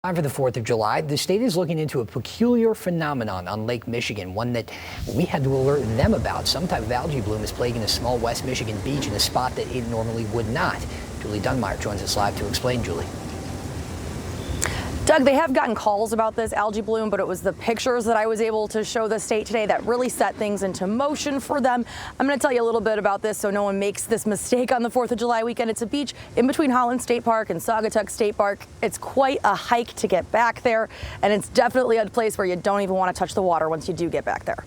Time for the 4th of July, the state is looking into a peculiar phenomenon on Lake Michigan, one that we had to alert them about. Some type of algae bloom is plaguing a small West Michigan beach in a spot that it normally would not. Julie Dunmeyer joins us live to explain. Julie. Doug, they have gotten calls about this algae bloom, but it was the pictures that I was able to show the state today that really set things into motion for them. I'm going to tell you a little bit about this so no one makes this mistake on the 4th of July weekend. It's a beach in between Holland State Park and Saugatuck State Park. It's quite a hike to get back there, and it's definitely a place where you don't even want to touch the water once you do get back there.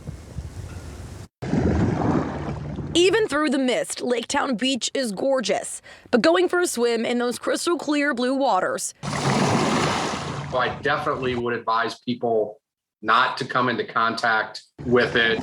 Even through the mist, Laketown Beach is gorgeous, but going for a swim in those crystal clear blue waters. So I definitely would advise people not to come into contact with it.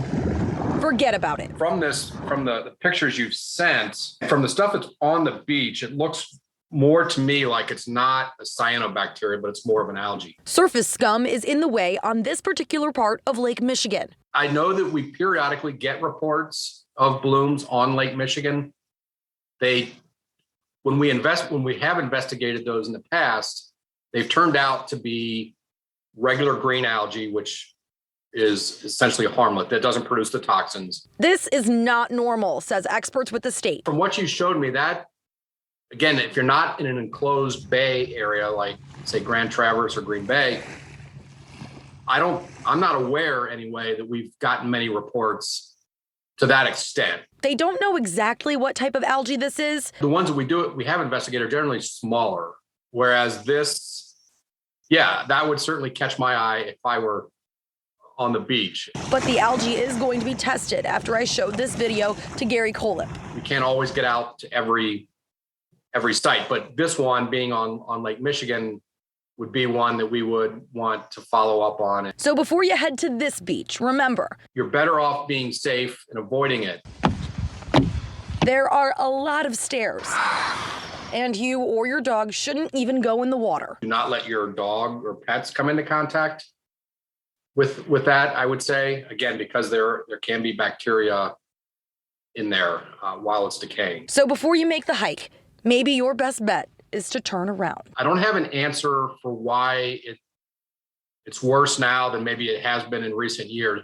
Forget about it. From the pictures you've sent, from the stuff that's on the beach, it looks more to me like it's not a cyanobacteria, but it's more of an algae. Surface scum is in the way on this particular part of Lake Michigan. I know that we periodically get reports of blooms on Lake Michigan. When we have investigated those in the past, they've turned out to be regular green algae, which is essentially harmless. That doesn't produce the toxins. This is not normal, says experts with the state. From what you showed me, that, again, if you're not in an enclosed bay area, like say Grand Traverse or Green Bay, I'm not aware anyway that we've gotten many reports to that extent. They don't know exactly what type of algae this is. The ones that we have investigated are generally smaller. Whereas this, yeah, that would certainly catch my eye if I were on the beach. But the algae is going to be tested after I showed this video to Gary Holland. We can't always get out to every site, but this one being on Lake Michigan would be one that we would want to follow up on. So before you head to this beach, remember, you're better off being safe and avoiding it. There are a lot of stairs. And you or your dog shouldn't even go in the water. Do not let your dog or pets come into contact with that, I would say, again, because there can be bacteria in there while it's decaying. So before you make the hike, maybe your best bet is to turn around. I don't have an answer for why it's worse now than maybe it has been in recent years.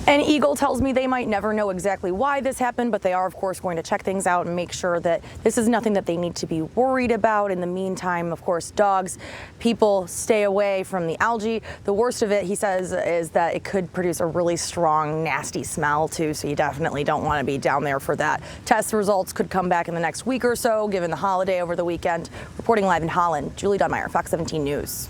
And EGLE tells me they might never know exactly why this happened, but they are, of course, going to check things out and make sure that this is nothing that they need to be worried about. In the meantime, of course, dogs, people, stay away from the algae. The worst of it, he says, is that it could produce a really strong, nasty smell, too, so you definitely don't want to be down there for that. Test results could come back in the next week or so, given the holiday over the weekend. Reporting live in Holland, Julie Dunmeyer, Fox 17 News.